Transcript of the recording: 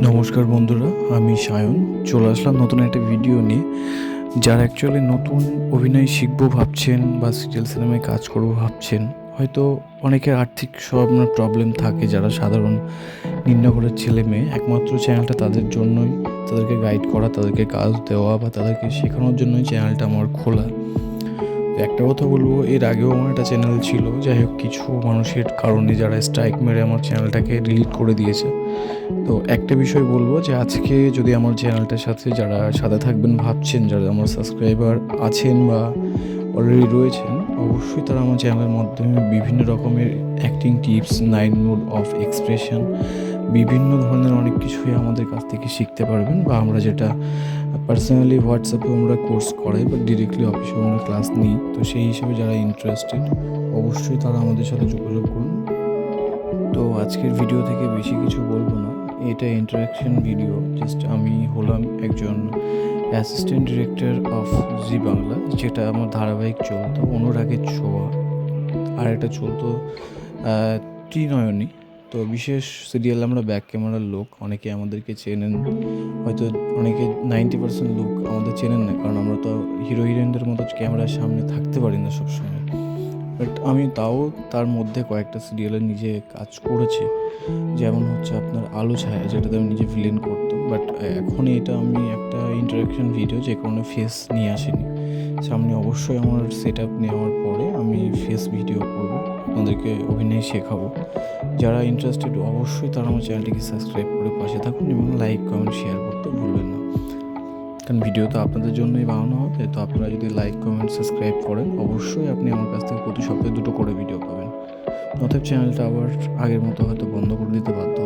নমস্কার বন্ধুরা, আমি সায়ন চলে আসলাম নতুন একটা ভিডিও নিয়ে। যারা অ্যাকচুয়ালি নতুন অভিনয় শিখবো ভাবছেন বা সিরিয়াল সিনেমায় কাজ করবো ভাবছেন, হয়তো অনেকের আর্থিক সব প্রবলেম থাকে, যারা সাধারণ নিম্নঘরের ছেলে মেয়ে, একমাত্র চ্যানেলটা তাদের জন্যই, তাদেরকে গাইড করা, তাদেরকে কাজ দেওয়া বা তাদেরকে শেখানোর জন্যই চ্যানেলটা আমার খোলা। একটা কথা বলবো, এর আগেও আমার একটা চ্যানেল ছিল, যাই হোক কিছু মানুষের কারণে যারা স্ট্রাইক মেরে আমার চ্যানেলটাকে ডিলিট করে দিয়েছে। তো একটা বিষয় বলবো যে আজকে যদি আমার চ্যানেলটার সাথে যারা সাথে থাকবেন ভাবছেন, যারা আমার সাবস্ক্রাইবার আছেন বা অলরেডি রয়েছেন, অবশ্যই তারা আমার চ্যানেলের মাধ্যমে বিভিন্ন রকমের acting tips, 9 mode of expression, বিভিন্ন ধরনের অনেক কিছুই আমাদের কাছ থেকে শিখতে পারবেন। বা আমরা যেটা পার্সোনালি হোয়াটসঅ্যাপে আমরা কোর্স করাই বা ডিরেক্টলি অফিসে আমরা ক্লাস নিই, তো সেই হিসেবে যারা ইন্টারেস্টেড অবশ্যই তারা আমাদের সাথে যোগাযোগ করুন। তো আজকের ভিডিও থেকে বেশি কিছু বলবো না, এটা ইন্টারাকশন ভিডিও। জাস্ট আমি হলাম একজন অ্যাসিস্ট্যান্ট ডিরেক্টর অফ জি বাংলা, যেটা আমার ধারাবাহিক চলতো অনুরাগের ছোঁয়া, আর একটা চলতো ত্রিনয়নী। তো বিশেষ সিরিয়াল আমরা ব্যাক ক্যামেরার লোক, অনেকে আমাদেরকে চেনেন, হয়তো অনেকে 90% লোক আমাদের চেনেন না, কারণ আমরা তো হিরো হিরোইনদের মতো ক্যামেরার সামনে থাকতে পারি না সবসময়। বাট আমি তাও তার মধ্যে কয়েকটা সিরিয়ালে নিজে কাজ করেছি, যেমন হচ্ছে আপনার আলো ছায়া, যেটাতে আমি নিজে ভিলেন করতাম। বাট এখন এটা আমি একটা ইন্টারাকশন ভিডিও, যে কারণে ফেস নিয়ে আসিনি। সামনে অবশ্যই আমার সেট আপ নেওয়ার পরে আমি ফেস ভিডিও করব, আপনাদেরকে অভিনয় শেখাবো। যারা ইন্টারেস্টেড অবশ্যই তারা আমার চ্যানেলটিকে সাবস্ক্রাইব করে পাশে থাকুন এবং লাইক কমেন্ট শেয়ার করতে ভুলবেন না, কারণ ভিডিও তো আপনাদের জন্যই বানানো হবে। তো আপনারা যদি লাইক কমেন্ট সাবস্ক্রাইব করেন, অবশ্যই আপনি আমার কাছ থেকে প্রতি সপ্তাহে 2টো করে ভিডিও পাবেন। অতএব চ্যানেলটা আবার আগের মতো হয়তো বন্ধ করে দিতে বাধ্য